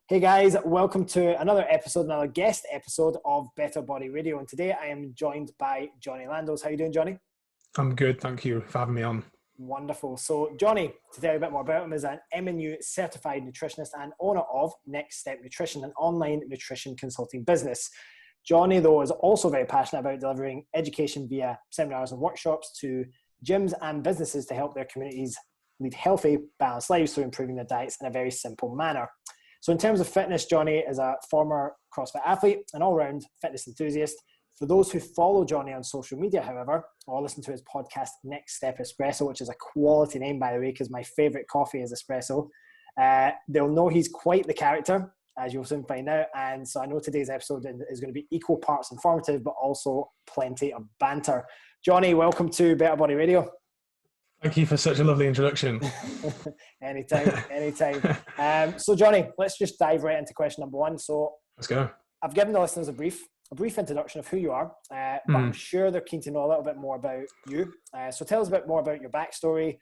Hey guys, welcome to another guest episode of Better Body Radio. And today I am joined by Jonny Landels. How you doing, Jonny? I'm good, thank you for having me on. Wonderful. So Jonny, to tell you a bit more about him, is an MNU certified nutritionist and owner of Next Step Nutrition, an online nutrition consulting business. Jonny, though, is also very passionate about delivering education via seminars and workshops to gyms and businesses to help their communities lead healthy, balanced lives through improving their diets in a very simple manner. So in terms of fitness, Jonny is a former CrossFit athlete, an all-round fitness enthusiast. For those who follow Jonny on social media, however, or listen to his podcast, Next Step Espresso, which is a quality name, by the way, because my favorite coffee is espresso, they'll know he's quite the character, as you'll soon find out. And so I know today's episode is going to be equal parts informative, but also plenty of banter. Jonny, welcome to Better Body Radio. Thank you for such a lovely introduction. Anytime. So Jonny, let's just dive right into question number one. So let's go. I've given the listeners a brief introduction of who you are, but I'm sure they're keen to know a little bit more about you. So tell us a bit more about your backstory.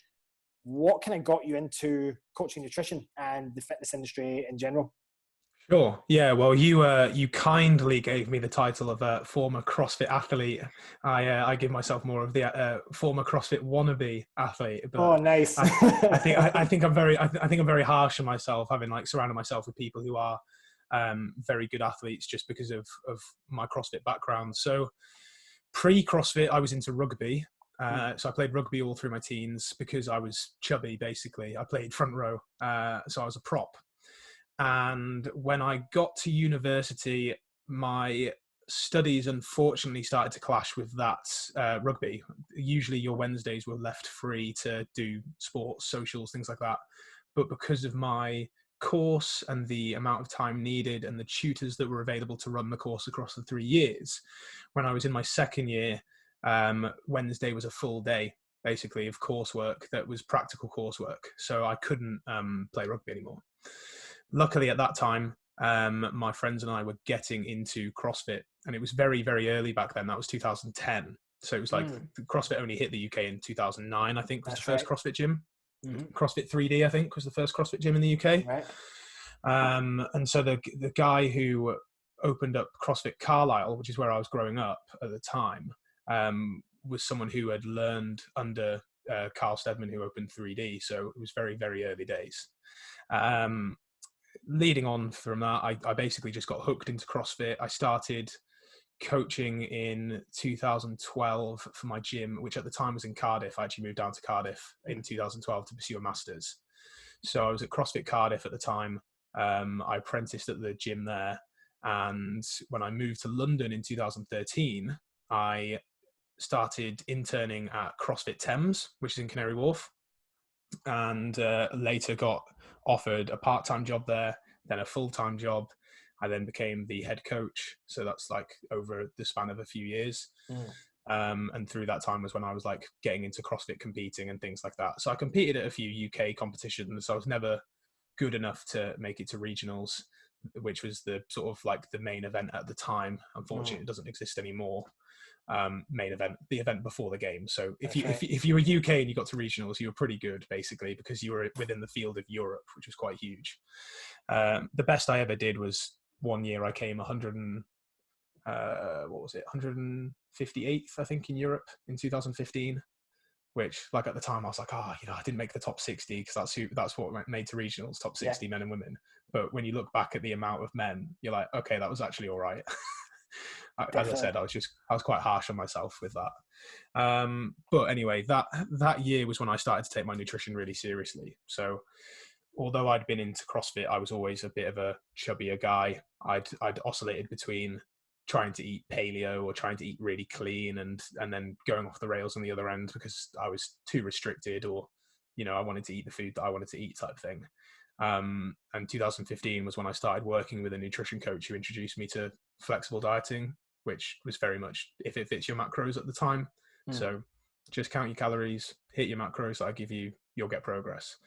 What kind of got you into coaching nutrition and the fitness industry in general? Sure. Yeah. Well, you kindly gave me the title of a former CrossFit athlete. I give myself more of the former CrossFit wannabe athlete. But oh, nice. I think I'm very harsh on myself, having surrounded myself with people who are very good athletes just because of my CrossFit background. So pre-CrossFit, I was into rugby. So I played rugby all through my teens because I was chubby. Basically, I played front row, so I was a prop. And when I got to university, my studies unfortunately started to clash with that rugby. Usually your Wednesdays were left free to do sports, socials, things like that. But because of my course and the amount of time needed and the tutors that were available to run the course across the 3 years, when I was in my second year, Wednesday was a full day, basically, of coursework that was practical coursework. So I couldn't play rugby anymore. Luckily at that time, my friends and I were getting into CrossFit, and it was very, very early back then. That was 2010. So it was CrossFit only hit the UK in 2009, I think, was the first CrossFit gym. CrossFit 3D, I think, was the first CrossFit gym in the UK. Right. And so the guy who opened up CrossFit Carlisle, which is where I was growing up at the time, was someone who had learned under Carl Steadman, who opened 3D. So it was very, very early days. Leading on from that, I basically just got hooked into CrossFit. I started coaching in 2012 for my gym, which at the time was in Cardiff. I actually moved down to Cardiff in 2012 to pursue a master's. So I was at CrossFit Cardiff at the time. I apprenticed at the gym there. And when I moved to London in 2013, I started interning at CrossFit Thames, which is in Canary Wharf. And later got offered a part-time job there, then a full-time job. I then became the head coach. So that's over the span of a few years. And through that time was when I was getting into CrossFit competing and things like that. So I competed at a few UK competitions. So I was never good enough to make it to regionals, which was the sort of the main event at the time. Unfortunately, it doesn't exist anymore. Main event, the event before the game. So if you were UK and you got to regionals, you were pretty good, basically, because you were within the field of Europe, which was quite huge. The best I ever did was one year I came 158th, I think, in Europe in 2015, which at the time I was I didn't make the top 60 because that's what made to regionals, top 60 men and women. But when you look back at the amount of men, you're okay, that was actually all right. As I said, I was quite harsh on myself with that. But anyway, that year was when I started to take my nutrition really seriously. So although I'd been into CrossFit, I was always a bit of a chubbier guy. I'd oscillated between trying to eat paleo or trying to eat really clean and then going off the rails on the other end because I was too restricted, or I wanted to eat the food that I wanted to eat, type thing. And 2015 was when I started working with a nutrition coach who introduced me to flexible dieting, which was very much if it fits your macros at the time. So just count your calories, hit your macros that I give you, you'll get progress.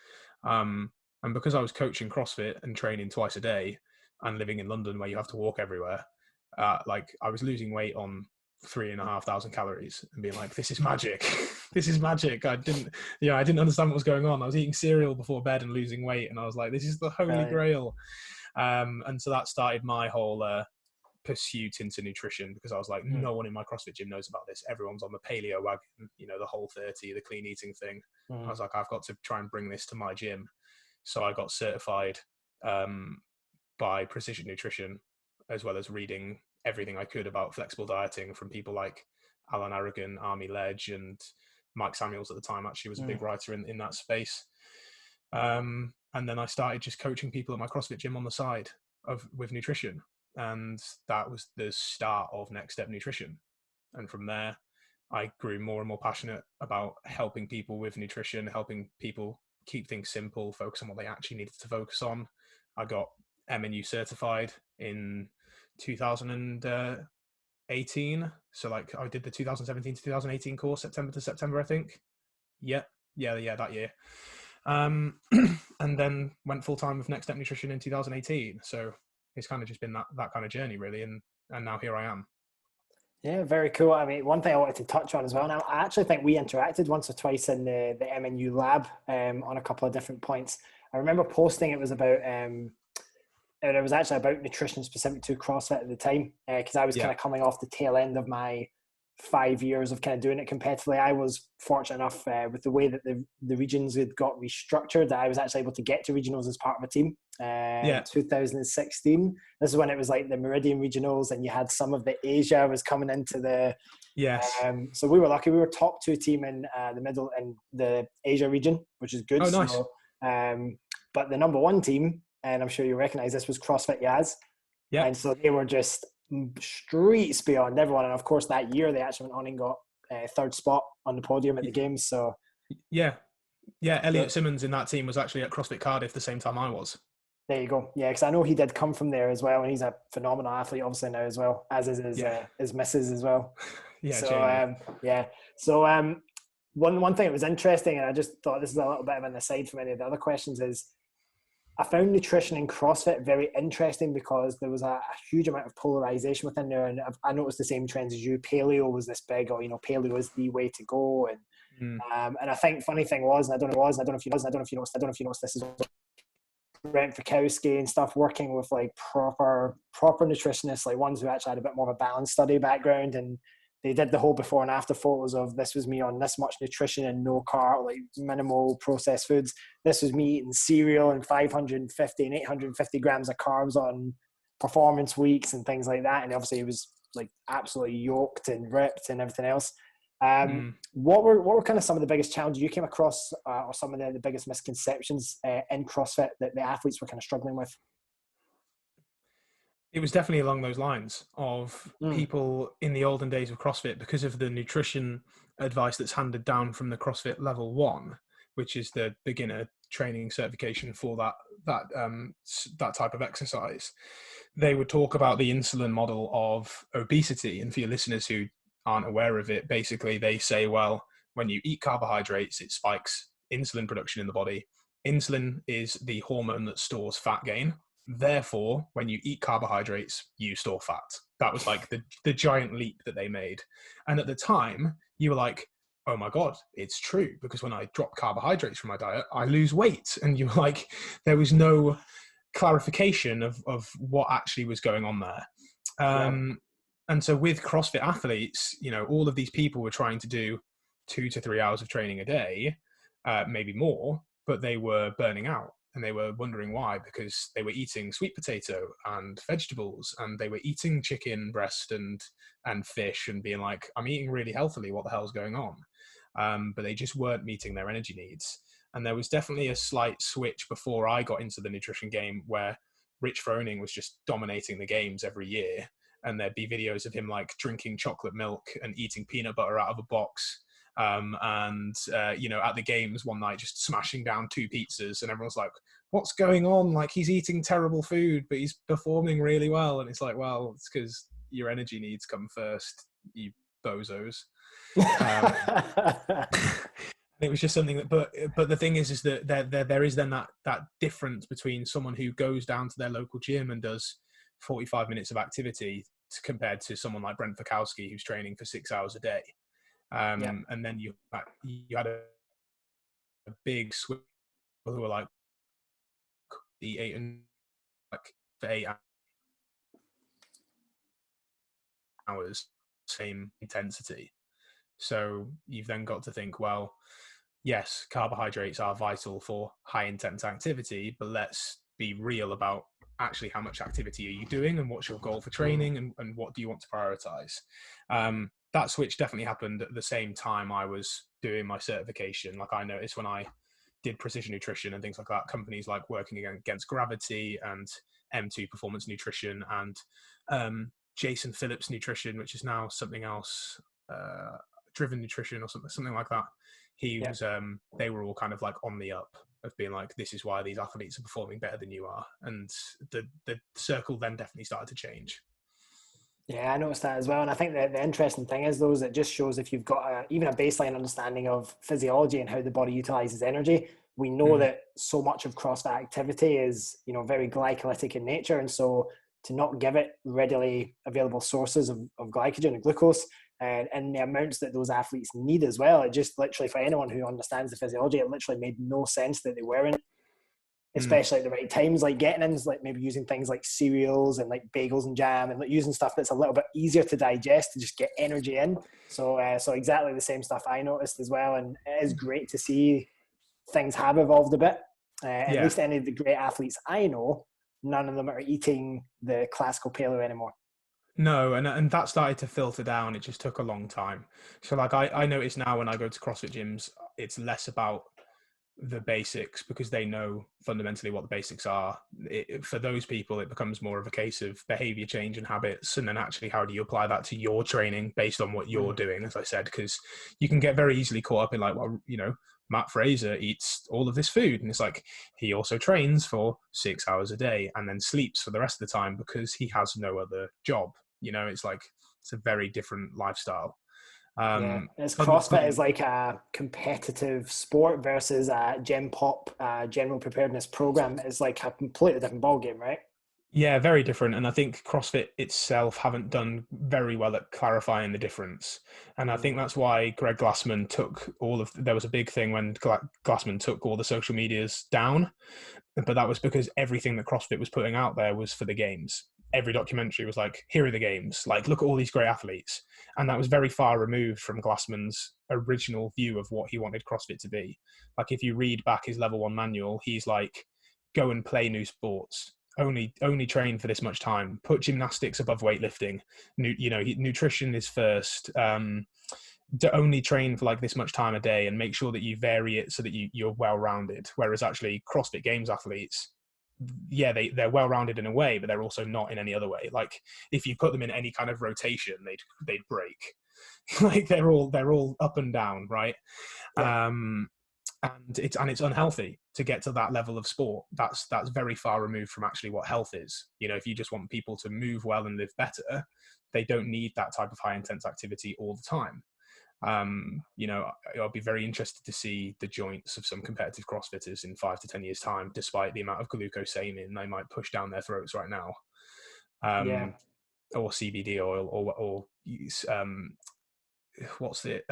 And because I was coaching CrossFit and training twice a day and living in London where you have to walk everywhere, I was losing weight on 3,500 calories and being like, this is magic. This is magic. I didn't understand what was going on. I was eating cereal before bed and losing weight, and I was like, this is the holy grail. And so that started my whole pursuit into nutrition, because I was like, no one in my CrossFit gym knows about this. Everyone's on the paleo wagon, you know, the Whole30, the clean eating thing. I was like, I've got to try and bring this to my gym. So I got certified by Precision Nutrition, as well as reading everything I could about flexible dieting from people like Alan Aragon, Army Ledge, and Mike Samuels at the time actually was a big writer in that space. And then I started just coaching people at my CrossFit gym on the side with nutrition. And that was the start of Next Step Nutrition. And from there, I grew more and more passionate about helping people with nutrition, helping people keep things simple, focus on what they actually needed to focus on. I got MNU certified in 2018. So like I did the 2017 to 2018 course, September to September, I think. Yeah, that year. And then went full time with Next Step Nutrition in 2018. So it's kind of just been that kind of journey, really. And now here I am. Yeah, very cool. I mean, one thing I wanted to touch on as well, now I actually think we interacted once or twice in the MNU lab on a couple of different points. I remember posting it was about, and it was actually about nutrition specific to CrossFit at the time, because I was kind of coming off the tail end of my 5 years of kind of doing it competitively. I was fortunate enough with the way that the regions had got restructured that I was actually able to get to regionals as part of a team. 2016. This is when it was like the Meridian regionals, and you had some of the Asia was coming into the. Yes. So we were lucky. We were top 2 team in the middle in the Asia region, which is good. Oh, nice. So, but the number 1 team, and I'm sure you recognize this, was CrossFit Yaz. Yeah. And so they were just streets beyond everyone. And of course, that year they actually went on and got 3rd spot on the podium at the games. So Elliot Simmons in that team was actually at CrossFit Cardiff the same time I was. There you go. Yeah, because I know he did come from there as well, and he's a phenomenal athlete obviously now as well, as is his missus as well. Yeah. So one thing that was interesting, and I just thought this is a little bit of an aside from any of the other questions, is I found nutrition in CrossFit very interesting because there was a huge amount of polarization within there, and I noticed the same trends as you. Paleo was this big, or paleo is the way to go, and I think funny thing was, and I don't know if you noticed this as well, Brent Fikowski and stuff, working with like proper nutritionists, like ones who actually had a bit more of a balanced study background, and they did the whole before and after photos of this was me on this much nutrition and no carb, like minimal processed foods. This was me eating cereal and 550 and 850 grams of carbs on performance weeks and things like that. And obviously it was like absolutely yoked and ripped and everything else. What were kind of some of the biggest challenges you came across, or some of the biggest misconceptions in CrossFit that the athletes were kind of struggling with? It was definitely along those lines of people in the olden days of CrossFit, because of the nutrition advice that's handed down from the CrossFit Level 1, which is the beginner training certification for that type of exercise. They would talk about the insulin model of obesity. And for your listeners who aren't aware of it, basically they say, well, when you eat carbohydrates, it spikes insulin production in the body. Insulin is the hormone that stores fat gain. Therefore, when you eat carbohydrates, you store fat. That was like the giant leap that they made. And at the time, you were like, oh my God, it's true. Because when I drop carbohydrates from my diet, I lose weight. And you were like, there was no clarification of what actually was going on there. And so with CrossFit athletes, all of these people were trying to do 2 to 3 hours of training a day, maybe more, but they were burning out. And they were wondering why, because they were eating sweet potato and vegetables, and they were eating chicken breast and fish, and being like, I'm eating really healthily, what the hell's going on? But they just weren't meeting their energy needs. And there was definitely a slight switch before I got into the nutrition game, where Rich Froning was just dominating the games every year. And there'd be videos of him like drinking chocolate milk and eating peanut butter out of a box. At the games one night, just smashing down 2 pizzas, and everyone's like, what's going on? Like, he's eating terrible food, but he's performing really well. And it's like, well, it's because your energy needs come first, you bozos. It was just something that, but the thing is that there is then that difference between someone who goes down to their local gym and does 45 minutes of activity compared to someone like Brent Fikowski, who's training for 6 hours a day. Yeah. And then you had a big swing who were like the 8 and like for 8 hours, same intensity. So you've then got to think, well, yes, carbohydrates are vital for high intense activity, but let's be real about actually how much activity are you doing and what's your goal for training, and what do you want to prioritize. That switch definitely happened at the same time I was doing my certification. Like, I noticed when I did precision nutrition and things like that, companies like Working Against Gravity and M2 Performance Nutrition and Jason Phillips Nutrition, which is now something else, Driven Nutrition or something like that. He was they were all kind of like on the up of being like, this is why these athletes are performing better than you are. And the circle then definitely started to change. Yeah, I noticed that as well. And I think that the interesting thing is, though, is it just shows if you've got even a baseline understanding of physiology and how the body utilizes energy. We know that so much of CrossFit activity is, very glycolytic in nature. And so to not give it readily available sources of glycogen and glucose and the amounts that those athletes need as well, it just literally, for anyone who understands the physiology, it literally made no sense that they weren't, especially at the right times, like getting in, like maybe using things like cereals and like bagels and jam, and like using stuff that's a little bit easier to digest to just get energy in. So exactly the same stuff I noticed as well. And it is great to see things have evolved a bit. At least any of the great athletes I know, none of them are eating the classical paleo anymore. No, and that started to filter down. It just took a long time. So like I notice now when I go to CrossFit gyms, it's less about the basics because they know fundamentally what the basics are. For those people, it becomes more of a case of behavior change and habits, and then actually how do you apply that to your training based on what you're doing, as I said, because you can get very easily caught up in like, well, Matt Fraser eats all of this food, and it's like he also trains for 6 hours a day and then sleeps for the rest of the time because he has no other job. It's like it's a very different lifestyle. It's CrossFit is like a competitive sport versus a Gen Pop general preparedness program is like a completely different ballgame, right? Yeah, very different. And I think CrossFit itself haven't done very well at clarifying the difference. And I think that's why Greg Glassman there was a big thing when Glassman took all the social medias down, but that was because everything that CrossFit was putting out there was for the games. Every documentary was like, here are the games, like, look at all these great athletes. And that was very far removed from Glassman's original view of what he wanted CrossFit to be. Like, if you read back his level 1 manual, he's like, go and play new sports, only train for this much time, put gymnastics above weightlifting, nutrition is first, to only train for like this much time a day and make sure that you vary it so that you're well-rounded. Whereas actually CrossFit Games athletes, they're well-rounded in a way, but they're also not in any other way. Like if you put them in any kind of rotation, they'd break. Like they're all up and down, right? And it's unhealthy to get to that level of sport. That's very far removed from actually what health is. If you just want people to move well and live better, they don't need that type of high intense activity all the time. I'll be very interested to see the joints of some competitive CrossFitters in 5 to 10 years time, despite the amount of glucosamine they might push down their throats right now. Or CBD oil or what's it?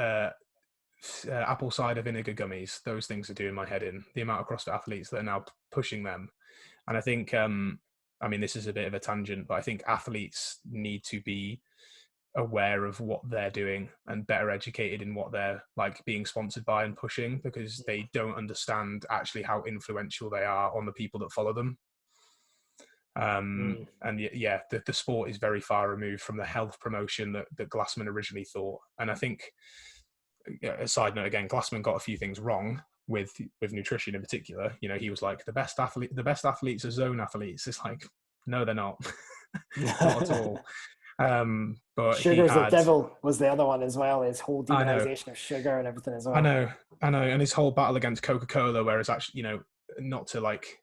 Apple cider vinegar gummies. Those things are doing my head in. The amount of CrossFit athletes that are now pushing them. And I think, this is a bit of a tangent, but I think athletes need to be aware of what they're doing and better educated in what they're like being sponsored by and pushing, because they don't understand actually how influential they are on the people that follow them. And the sport is very far removed from the health promotion that Glassman originally thought. And I think, a side note again, Glassman got a few things wrong with nutrition in particular. He was like, the best athletes are zone athletes. It's like, no, they're not. Not at all. But Sugar's the devil was the other one as well. His whole demonization of sugar and everything as well. I know, and his whole battle against Coca-Cola, whereas actually, not to like,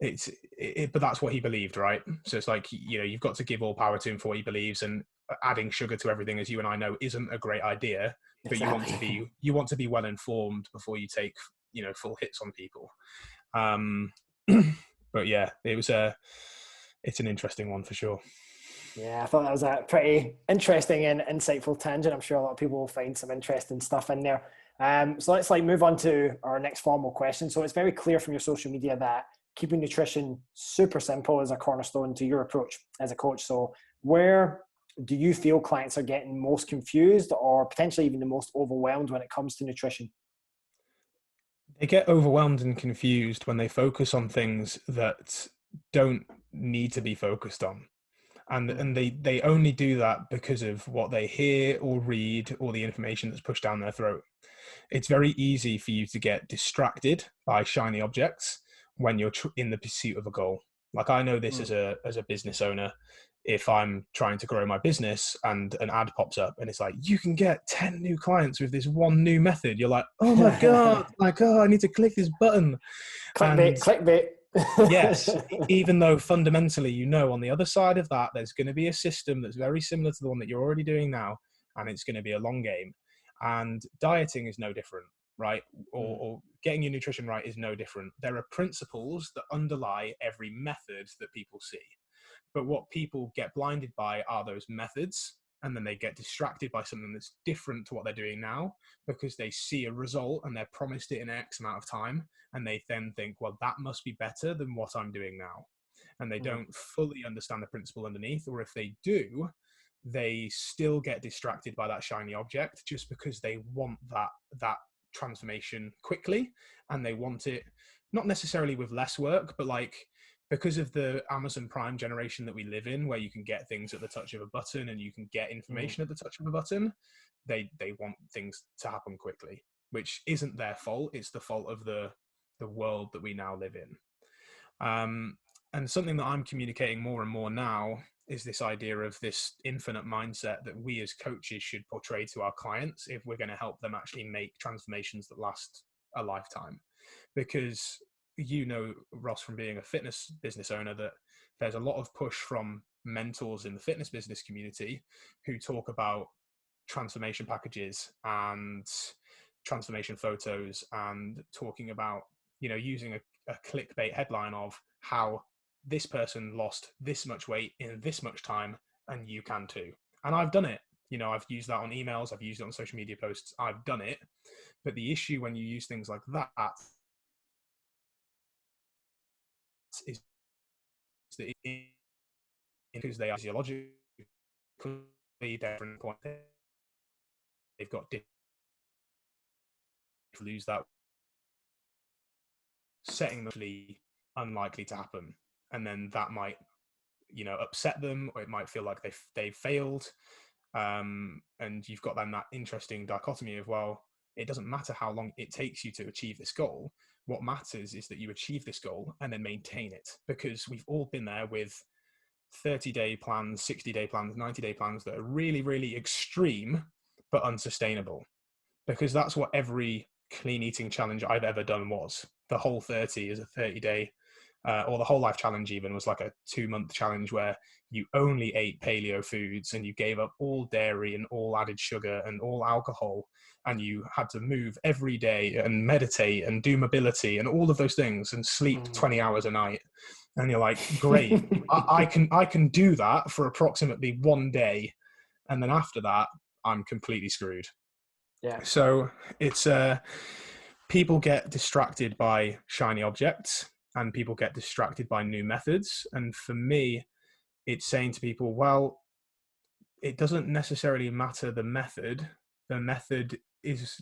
but that's what he believed, right? So it's like, you've got to give all power to him for what he believes, and adding sugar to everything, as you and I know, isn't a great idea. But exactly. you want to be well informed before you take full hits on people. But yeah, it's an interesting one for sure. Yeah, I thought that was a pretty interesting and insightful tangent. I'm sure a lot of people will find some interesting stuff in there. So let's move on to our next formal question. So it's very clear from your social media that keeping nutrition super simple is a cornerstone to your approach as a coach. So where do you feel clients are getting most confused or potentially even the most overwhelmed when it comes to nutrition? They get overwhelmed and confused when they focus on things that don't need to be focused on. And they only do that because of what they hear or read or the information that's pushed down their throat. It's very easy for you to get distracted by shiny objects when you're in the pursuit of a goal. Like, I know this as a business owner. If I'm trying to grow my business and an ad pops up and it's like, you can get 10 new clients with this one new method, you're like, oh my God, I need to click this button. And Clickbait, clickbait. yes, even though fundamentally, on the other side of that, there's going to be a system that's very similar to the one that you're already doing now, and it's going to be a long game. And dieting is no different, right? Or getting your nutrition right is no different. There are principles that underlie every method that people see. But what people get blinded by are those methods, and then they get distracted by something that's different to what they're doing now because they see a result and they're promised it in X amount of time, and they then think, well, that must be better than what I'm doing now. And they don't fully understand the principle underneath, or if they do, they still get distracted by that shiny object just because they want that transformation quickly, and they want it not necessarily with less work, but like, because of the Amazon Prime generation that we live in, where you can get things at the touch of a button and you can get information at the touch of a button, they want things to happen quickly, which isn't their fault. It's the fault of the world that we now live in. And something that I'm communicating more and more now is this idea of this infinite mindset that we as coaches should portray to our clients if we're going to help them actually make transformations that last a lifetime. Because Ross, from being a fitness business owner, that there's a lot of push from mentors in the fitness business community who talk about transformation packages and transformation photos, and talking about, using a clickbait headline of how this person lost this much weight in this much time and you can too. And I've done it. I've used that on emails, I've used it on social media posts, I've done it. But the issue when you use things like that is that because they are physiologically different point, they've got different, lose that, setting them unlikely to happen, and then that might upset them, or it might feel like they've failed. And you've got then that interesting dichotomy of, well, it doesn't matter how long it takes you to achieve this goal. What matters is that you achieve this goal and then maintain it, because we've all been there with 30-day plans, 60-day plans, 90-day plans that are really, really extreme but unsustainable, because that's what every clean eating challenge I've ever done was. The Whole 30 is a 30-day, or the Whole Life Challenge even was like a 2-month challenge where you only ate paleo foods and you gave up all dairy and all added sugar and all alcohol, and you had to move every day and meditate and do mobility and all of those things and sleep 20 hours a night. And you're like, great, I can do that for approximately 1 day, and then after that, I'm completely screwed. Yeah. So it's people get distracted by shiny objects, and people get distracted by new methods. And for me, it's saying to people, well, it doesn't necessarily matter the method. The method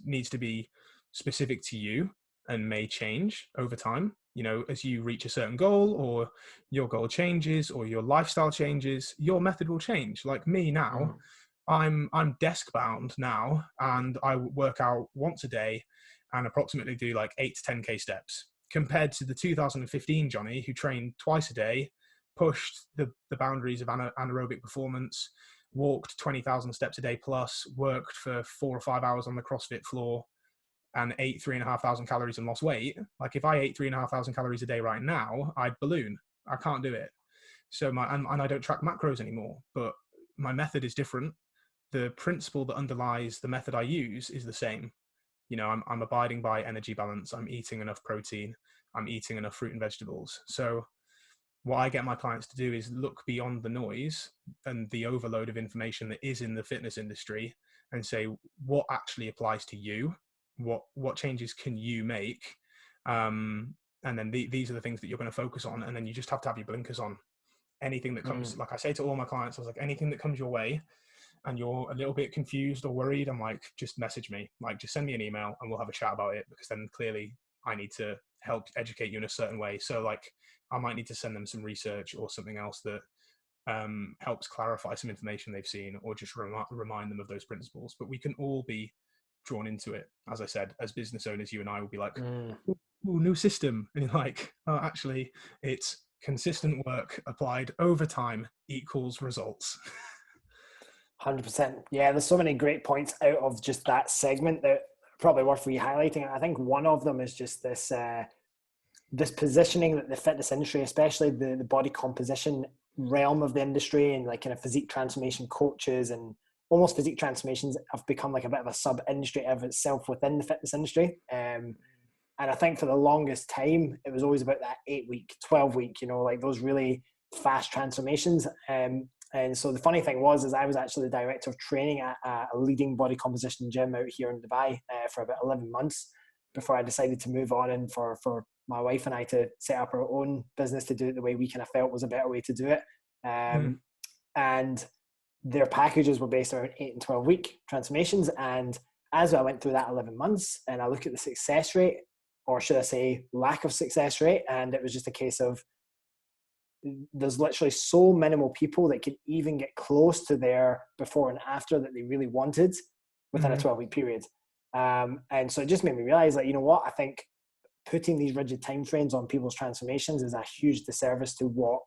needs to be specific to you and may change over time. As you reach a certain goal, or your goal changes, or your lifestyle changes, your method will change. Like me now, I'm desk bound now, and I work out once a day and approximately do like 8 to 10K steps, compared to the 2015 Jonny, who trained twice a day, pushed the boundaries of anaerobic performance, walked 20,000 steps a day plus, worked for 4 or 5 hours on the CrossFit floor, and ate 3,500 calories and lost weight. Like, if I ate 3,500 calories a day right now, I'd balloon. I can't do it. So and I don't track macros anymore, but my method is different. The principle that underlies the method I use is the same. I'm abiding by energy balance. I'm eating enough protein. I'm eating enough fruit and vegetables. So what I get my clients to do is look beyond the noise and the overload of information that is in the fitness industry and say, what actually applies to you? What changes can you make? And then these are the things that you're going to focus on. And then you just have to have your blinkers on. Anything that comes, like I say to all my clients, I was like, anything that comes your way and you're a little bit confused or worried, I'm like, just message me, like, just send me an email and we'll have a chat about it, because then clearly I need to help educate you in a certain way. So like, I might need to send them some research or something else that helps clarify some information they've seen, or just remind them of those principles. But we can all be drawn into it. As I said, as business owners, you and I will be like, ooh, new system. And you're like, oh, actually, it's consistent work applied over time equals results. 100%. Yeah, there's so many great points out of just that segment that are probably worth re-highlighting. I think one of them is just this this positioning that the fitness industry, especially the body composition realm of the industry, and like kind of physique transformation coaches and almost physique transformations have become like a bit of a sub-industry of itself within the fitness industry. And I think for the longest time, it was always about that 8-week, 12-week, like those really fast transformations. And so the funny thing was I was actually the director of training at a leading body composition gym out here in Dubai for about 11 months before I decided to move on, and for my wife and I to set up our own business to do it the way we kind of felt was a better way to do it. And their packages were based around 8 and 12-week transformations. And as I went through that 11 months and I look at the success rate, or should I say lack of success rate, and it was just a case of there's literally so minimal people that could even get close to their before and after that they really wanted within a 12-week period. And so it just made me realize that, you know what, I think putting these rigid timeframes on people's transformations is a huge disservice to what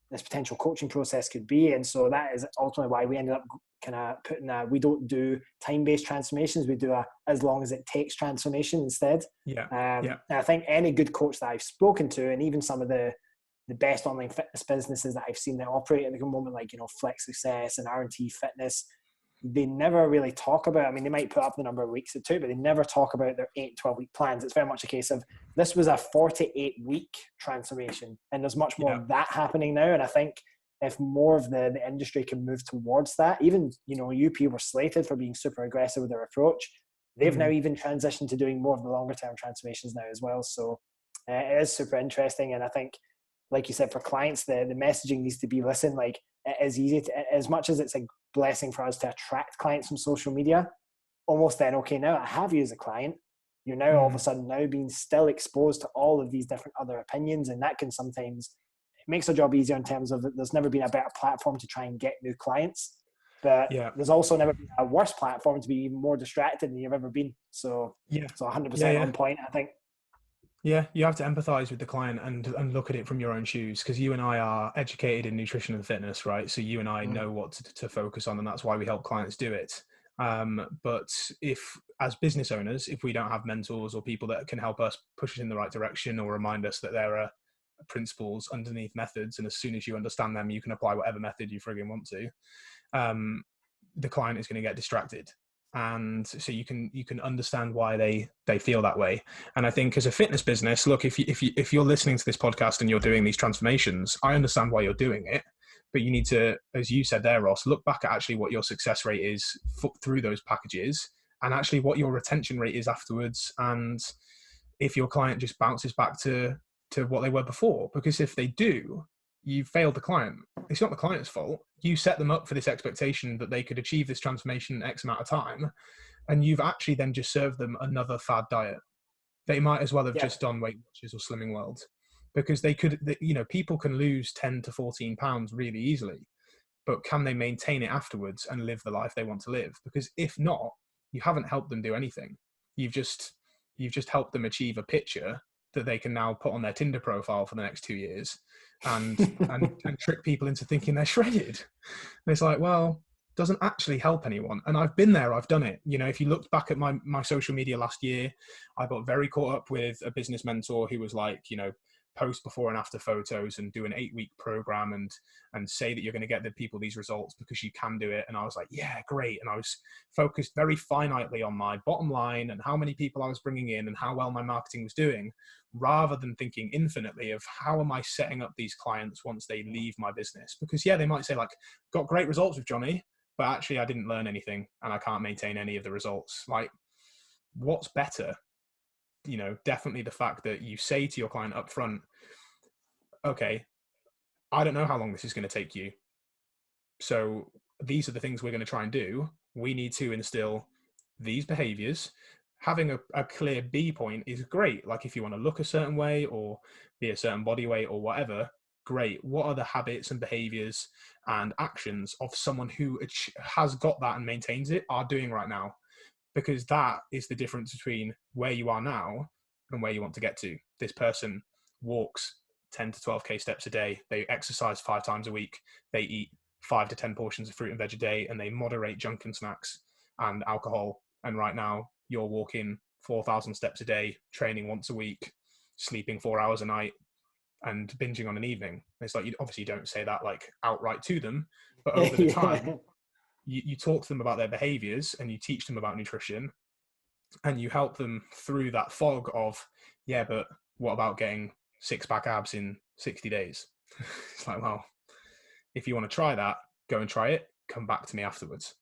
this potential coaching process could be. And so that is ultimately why we ended up kind of putting we don't do time-based transformations. We do as long as it takes transformation instead. And I think any good coach that I've spoken to, and even some of the best online fitness businesses that I've seen that operate at the moment, like, Flex Success and R&T Fitness, they never really talk about, I mean, they might put up the number of weeks it took, but they never talk about their 8 and 12-week plans. It's very much a case of, this was a 48-week transformation, and there's much more of that happening now. And I think if more of the industry can move towards that, even, UP were slated for being super aggressive with their approach. They've now even transitioned to doing more of the longer term transformations now as well. So it is super interesting. And I think, like you said, for clients, the messaging needs to be, listen, like, it is easy to, as much as it's a blessing for us to attract clients from social media, almost then, okay, now I have you as a client, you're now all of a sudden now being still exposed to all of these different other opinions. And that can sometimes, it makes our job easier in terms of there's never been a better platform to try and get new clients, but there's also never been a worse platform to be even more distracted than you've ever been. So, so 100% on point, I think. Yeah, you have to empathize with the client and look at it from your own shoes, because you and I are educated in nutrition and fitness, right? So you and I know what to focus on, and that's why we help clients do it. But if, as business owners, if we don't have mentors or people that can help us push us in the right direction, or remind us that there are principles underneath methods, and as soon as you understand them, you can apply whatever method you frigging want to, the client is going to get distracted. And so you can understand why they feel that way. And I think as a fitness business, look, if you're listening to this podcast and you're doing these transformations, I understand why you're doing it, but you need to, as you said there, Ross, look back at actually what your success rate is through those packages, and actually what your retention rate is afterwards, and if your client just bounces back to what they were before. Because if they do, you failed the client. It's not the client's fault. You set them up for this expectation that they could achieve this transformation in X amount of time, and you've actually then just served them another fad diet. They might as well have just done Weight Watchers or Slimming World, because they could, people can lose 10 to 14 pounds really easily, but can they maintain it afterwards and live the life they want to live? Because if not, you haven't helped them do anything. You've just helped them achieve a picture that they can now put on their Tinder profile for the next 2 years, and trick people into thinking they're shredded. And it's like, well, doesn't actually help anyone. And I've been there, I've done it. If you looked back at my social media last year, I got very caught up with a business mentor who was like, post before and after photos and do an 8-week program and say that you're going to get the people these results because you can do it. And I was like, yeah, great. And I was focused very finitely on my bottom line and how many people I was bringing in and how well my marketing was doing, rather than thinking infinitely of how am I setting up these clients once they leave my business. Because yeah, they might say like, got great results with Jonny, but actually I didn't learn anything and I can't maintain any of the results. Like, what's better? You know, definitely the fact that you say to your client up front, okay, I don't know how long this is going to take you. So these are the things we're going to try and do. We need to instill these behaviors. Having a clear B point is great. Like if you want to look a certain way or be a certain body weight or whatever, great. What are the habits and behaviors and actions of someone who has got that and maintains it are doing right now? Because that is the difference between where you are now and where you want to get to. This person walks 10 to 12K steps a day. They exercise 5 times a week. They eat 5 to 10 portions of fruit and veg a day, and they moderate junk and snacks and alcohol. And right now you're walking 4,000 steps a day, training once a week, sleeping 4 hours a night, and binging on an evening. It's like, you obviously don't say that like outright to them, but over the time, you talk to them about their behaviors and you teach them about nutrition and you help them through that fog of, yeah, but what about getting 6-pack abs in 60 days? It's like, well, if you want to try that, go and try it. Come back to me afterwards.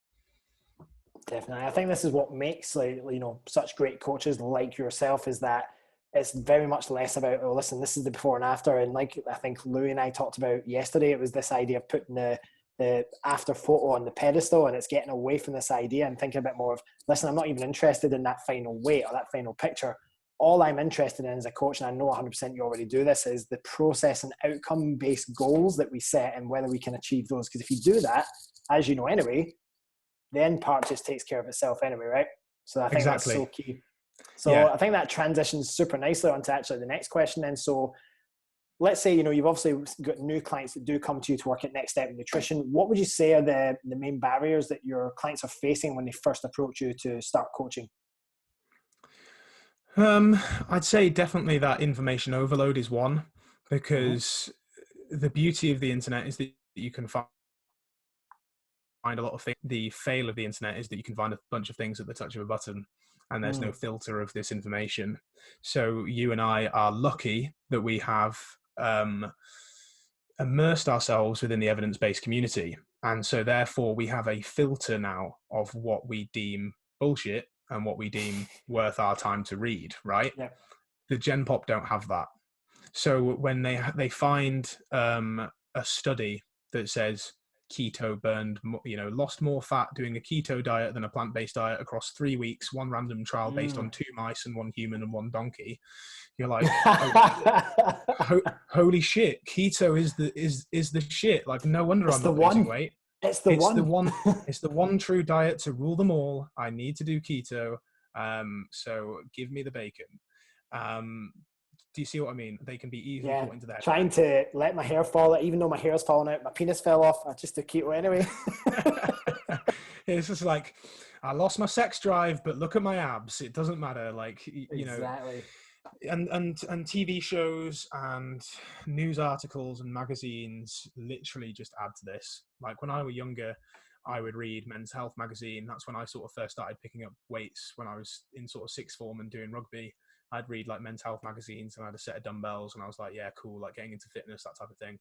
Definitely. I think this is what makes, like, you know, such great coaches like yourself, is that it's very much less about, oh, listen, this is the before and after. And like I think Louis and I talked about yesterday, it was this idea of putting the after photo on the pedestal, and it's getting away from this idea and thinking a bit more of, listen, I'm not even interested in that final weight or that final picture. All I'm interested in as a coach, and I know 100% you already do this, is the process and outcome-based goals that we set and whether we can achieve those. Because if you do that, as you know anyway, the end part just takes care of itself anyway, right? So I think that's so key. So yeah. I think that transitions super nicely onto actually the next question then. So let's say, you know, you've obviously got new clients that do come to you to work at Next Step Nutrition. What would you say are the main barriers that your clients are facing when they first approach you to start coaching? I'd say definitely that information overload is one, because the beauty of the internet is that you can find a lot of things. The fail of the internet is that you can find a bunch of things at the touch of a button, and there's no filter of this information. So you and I are lucky that we have immersed ourselves within the evidence-based community. And so therefore we have a filter now of what we deem bullshit and what we deem worth our time to read, right? Yeah. The Gen Pop don't have that. So when they find a study that says keto burned, you know, lost more fat doing a keto diet than a plant-based diet across 3 weeks, one random trial based on 2 mice and 1 human and 1 donkey, you're like, holy shit, keto is the shit. Like, no wonder I'm not losing weight. It's the one true diet to rule them all. I need to do keto. So give me the bacon. Do you see what I mean? They can be easily put into that. Trying to let my hair fall out, even though my hair's falling out, my penis fell off. I just do keto anyway. It's just like, I lost my sex drive, but look at my abs. It doesn't matter. Like, you know, and TV shows and news articles and magazines literally just add to this. Like when I was younger, I would read Men's Health magazine. That's when I sort of first started picking up weights when I was in sort of sixth form and doing rugby. I'd read like Men's Health magazines and I had a set of dumbbells and I was like, yeah, cool, like getting into fitness, that type of thing.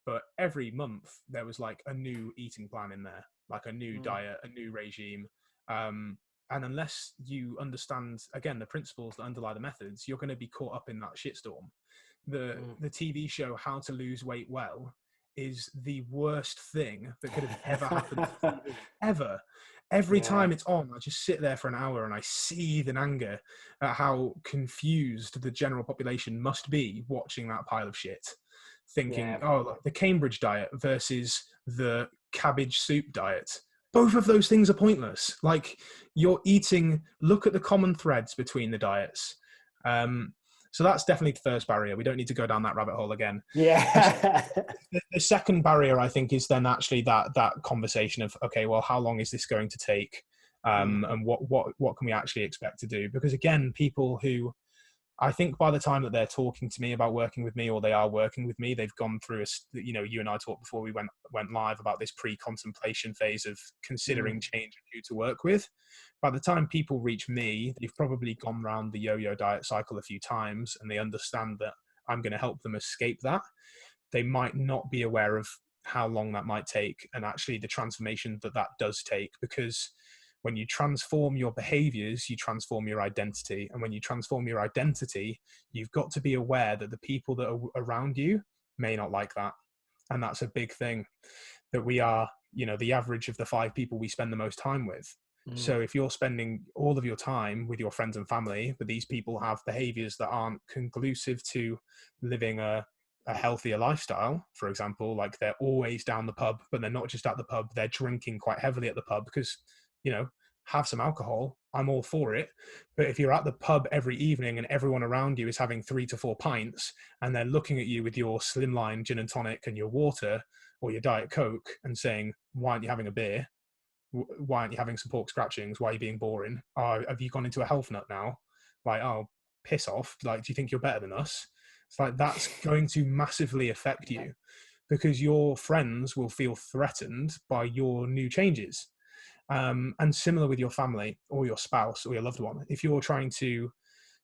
But every month there was like a new eating plan in there, like a new diet, a new regime. And unless you understand, again, the principles that underlie the methods, you're going to be caught up in that shitstorm. The TV show How to Lose Weight Well is the worst thing that could have ever happened to TV, ever. Every time it's on, I just sit there for an hour and I seethe in anger at how confused the general population must be watching that pile of shit, thinking, oh, look, the Cambridge diet versus the cabbage soup diet. Both of those things are pointless. Like, you're eating, look at the common threads between the diets. So that's definitely the first barrier. We don't need to go down that rabbit hole again. Yeah. The second barrier, I think, is then actually that conversation of, okay, well, how long is this going to take? And what can we actually expect to do? Because again, people who, I think by the time that they're talking to me about working with me, or they are working with me, they've gone through you know, you and I talked before we went live about this pre-contemplation phase of considering change and who to work with. By the time people reach me, they've probably gone around the yo-yo diet cycle a few times, and they understand that I'm going to help them escape that. They might not be aware of how long that might take, and actually the transformation that does take, because when you transform your behaviors, you transform your identity. And when you transform your identity, you've got to be aware that the people that are around you may not like that. And that's a big thing, that we are, you know, the average of the 5 people we spend the most time with. So if you're spending all of your time with your friends and family, but these people have behaviors that aren't conclusive to living a healthier lifestyle, for example, like they're always down the pub, but they're not just at the pub, they're drinking quite heavily at the pub, because, you know, have some alcohol, I'm all for it. But if you're at the pub every evening and everyone around you is having 3 to 4 pints, and they're looking at you with your slimline gin and tonic and your water or your Diet Coke and saying, why aren't you having a beer? Why aren't you having some pork scratchings? Why are you being boring? Oh, have you gone into a health nut now? Like, oh, piss off. Like, do you think you're better than us? It's like, that's going to massively affect you, because your friends will feel threatened by your new changes. And similar with your family or your spouse or your loved one. If you're trying to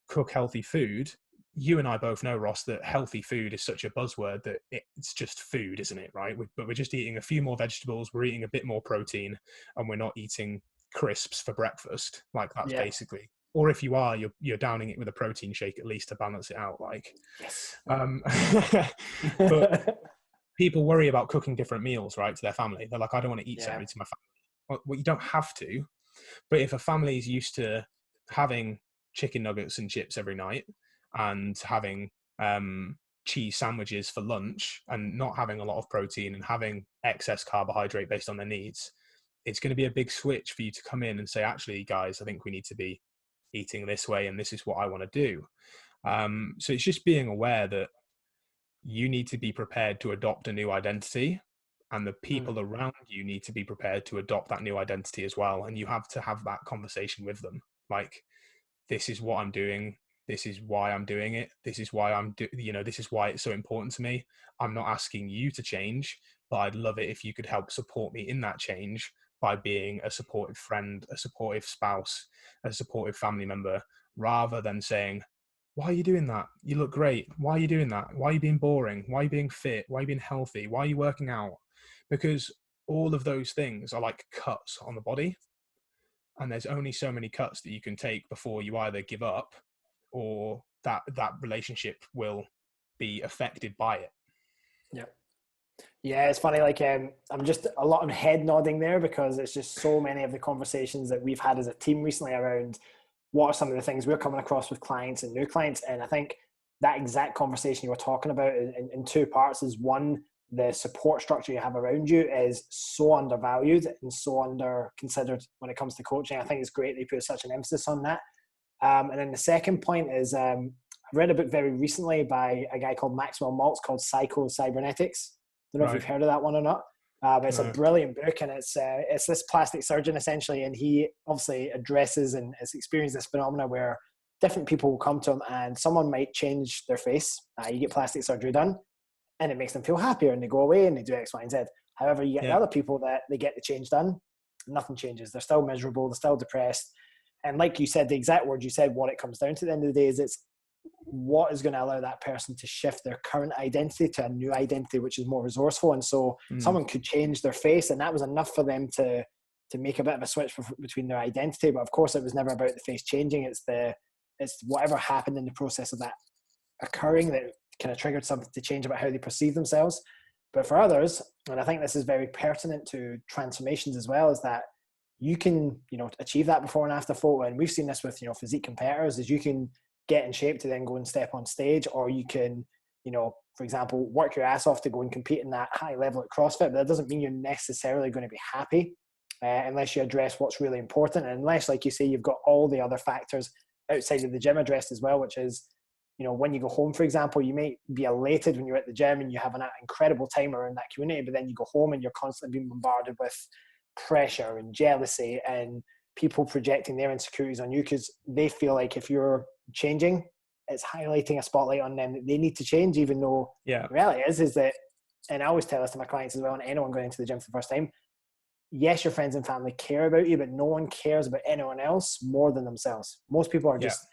cook healthy food, you and I both know, Ross, that healthy food is such a buzzword that it's just food, isn't it? Right? But we're just eating a few more vegetables, we're eating a bit more protein, and we're not eating crisps for breakfast. Like, that's basically, or if you are, you're downing it with a protein shake at least to balance it out. Like, yes. But people worry about cooking different meals, right, to their family. They're like, I don't want to eat separately to my family. Well, you don't have to. But if a family is used to having chicken nuggets and chips every night, and having cheese sandwiches for lunch, and not having a lot of protein and having excess carbohydrate based on their needs, it's going to be a big switch for you to come in and say, actually, guys, I think we need to be eating this way, and this is what I want to do. So it's just being aware that you need to be prepared to adopt a new identity, and the people around you need to be prepared to adopt that new identity as well. And you have to have that conversation with them. Like, this is what I'm doing. This is why I'm doing it. This is why this is why it's so important to me. I'm not asking you to change, but I'd love it if you could help support me in that change by being a supportive friend, a supportive spouse, a supportive family member, rather than saying, why are you doing that? You look great. Why are you doing that? Why are you being boring? Why are you being fit? Why are you being healthy? Why are you working out? Because all of those things are like cuts on the body. And there's only so many cuts that you can take before you either give up, or that relationship will be affected by it. Yeah, it's funny. Like, I'm just a lot of head nodding there, because it's just so many of the conversations that we've had as a team recently around what are some of the things we're coming across with clients and new clients. And I think that exact conversation you were talking about in 2 parts is, one, the support structure you have around you is so undervalued and so under considered when it comes to coaching. I think it's great that you put such an emphasis on that. And then the second point is, I read a book very recently by a guy called Maxwell Maltz called Psycho-Cybernetics. Don't know if you've heard of that one or not. But it's a brilliant book, and it's this plastic surgeon essentially, and he obviously addresses and has experienced this phenomena where different people will come to him and someone might change their face. You get plastic surgery done, and it makes them feel happier, and they go away and they do X, Y, and Z. However, you get the other people that they get the change done, nothing changes. They're still miserable. They're still depressed. And like you said, the exact word you said, what it comes down to at the end of the day is it's what is going to allow that person to shift their current identity to a new identity, which is more resourceful. And so someone could change their face, and that was enough for them to make a bit of a switch between their identity. But of course, it was never about the face changing. It's whatever happened in the process of that occurring that kind of triggered something to change about how they perceive themselves. But for others, and I think this is very pertinent to transformations as well, is that you can, achieve that before and after photo. And we've seen this with, physique competitors, is you can get in shape to then go and step on stage, or you can, for example, work your ass off to go and compete in that high level at CrossFit. But that doesn't mean you're necessarily going to be happy unless you address what's really important. And unless, like you say, you've got all the other factors outside of the gym addressed as well, which is, when you go home, for example, you may be elated when you're at the gym and you have an incredible time around that community, but then you go home and you're constantly being bombarded with pressure and jealousy and people projecting their insecurities on you, because they feel like if you're changing, it's highlighting a spotlight on them that they need to change, even though Yeah. the reality is that, and I always tell this to my clients as well, and anyone going into the gym for the first time, yes, your friends and family care about you, but no one cares about anyone else more than themselves. Most people are just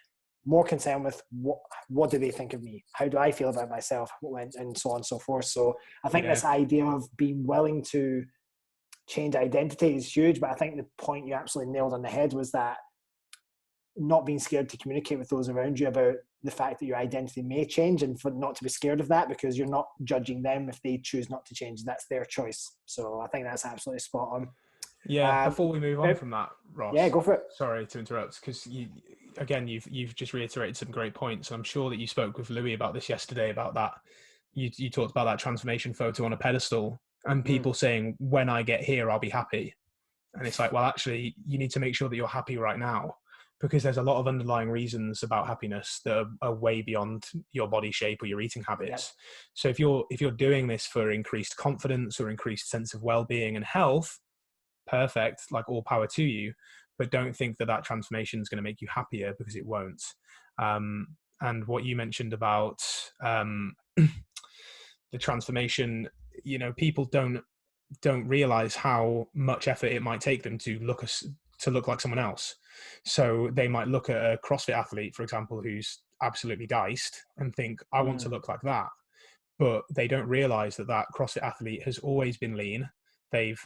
more concerned with what do they think of me? How do I feel about myself? And so on and so forth. So I think this idea of being willing to change identity is huge, but I think the point you absolutely nailed on the head was that not being scared to communicate with those around you about the fact that your identity may change, and for not to be scared of that, because you're not judging them if they choose not to change. That's their choice. So I think that's absolutely spot on. Yeah. Before we move on from that, Ross. Yeah, go for it. Sorry to interrupt, because you've just reiterated some great points. I'm sure that you spoke with Louis about this yesterday, about that. You talked about that transformation photo on a pedestal and people saying, when I get here, I'll be happy. And it's like, well, actually, you need to make sure that you're happy right now, because there's a lot of underlying reasons about happiness that are way beyond your body shape or your eating habits. So if you're doing this for increased confidence or increased sense of well-being and health, perfect, like all power to you, but don't think that transformation is going to make you happier, because it won't. And what you mentioned about the transformation, people don't realize how much effort it might take them to look like someone else. So they might look at a CrossFit athlete, for example, who's absolutely diced, and think, I want to look like that. But they don't realize that CrossFit athlete has always been lean. The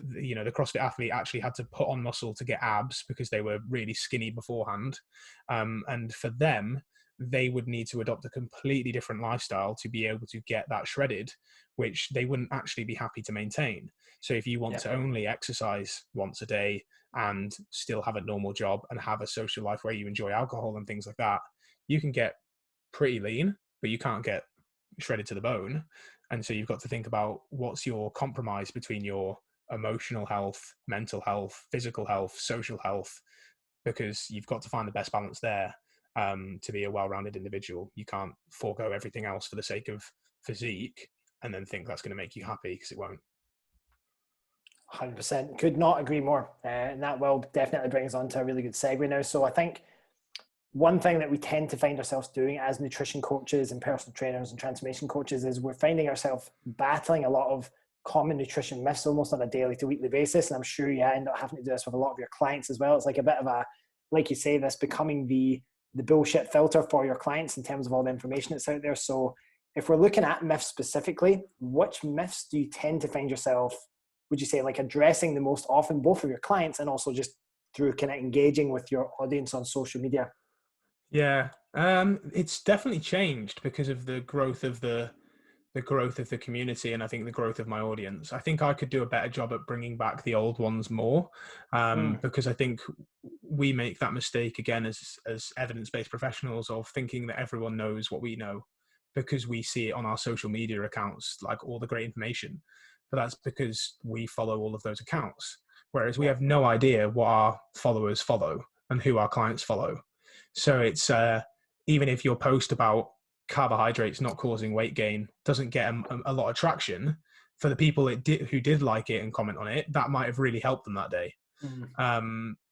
CrossFit athlete actually had to put on muscle to get abs because they were really skinny beforehand. And for them, they would need to adopt a completely different lifestyle to be able to get that shredded, which they wouldn't actually be happy to maintain. So if you want to only exercise once a day and still have a normal job and have a social life where you enjoy alcohol and things like that, you can get pretty lean, but you can't get shredded to the bone. And so you've got to think about what's your compromise between your emotional health, mental health, physical health, social health, because you've got to find the best balance there to be a well-rounded individual. You can't forego everything else for the sake of physique and then think that's going to make you happy, because it won't. 100%. Could not agree more. And that will definitely brings on to a really good segue now. So I think one thing that we tend to find ourselves doing as nutrition coaches and personal trainers and transformation coaches is we're finding ourselves battling a lot of common nutrition myths almost on a daily to weekly basis. And I'm sure you end up having to do this with a lot of your clients as well. It's like a bit of a, like you say, this becoming the bullshit filter for your clients in terms of all the information that's out there. So if we're looking at myths specifically, which myths do you tend to find yourself, would you say, like addressing the most often, both for your clients and also just through kind of engaging with your audience on social media? Yeah, it's definitely changed because of the growth of the community, and I think the growth of my audience. I think I could do a better job at bringing back the old ones more, because I think we make that mistake again as evidence-based professionals of thinking that everyone knows what we know because we see it on our social media accounts, like all the great information. But that's because we follow all of those accounts, whereas we have no idea what our followers follow and who our clients follow. So it's even if your post about carbohydrates not causing weight gain doesn't get a lot of traction, for the people who did like it and comment on it, that might have really helped them that day.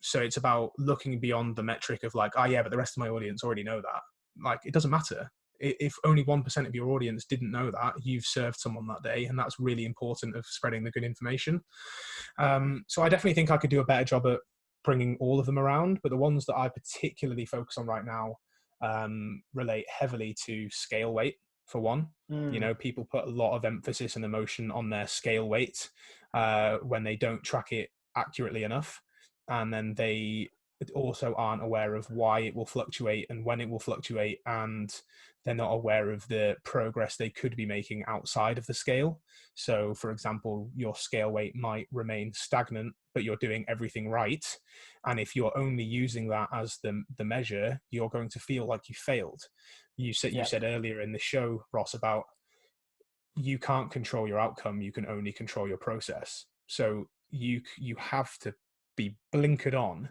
So it's about looking beyond the metric of like, oh yeah, but the rest of my audience already know that. Like, it doesn't matter. If only 1% of your audience didn't know that, you've served someone that day, and that's really important of spreading the good information. So I definitely think I could do a better job at bringing all of them around, but the ones that I particularly focus on right now relate heavily to scale weight, for one. People put a lot of emphasis and emotion on their scale weight when they don't track it accurately enough, and then they also aren't aware of why it will fluctuate and when it will fluctuate, and they're not aware of the progress they could be making outside of the scale. So for example, your scale weight might remain stagnant, but you're doing everything right, and if you're only using that as the measure, you're going to feel like you failed. You said earlier in the show, Ross, about you can't control your outcome, you can only control your process. So you have to be blinkered on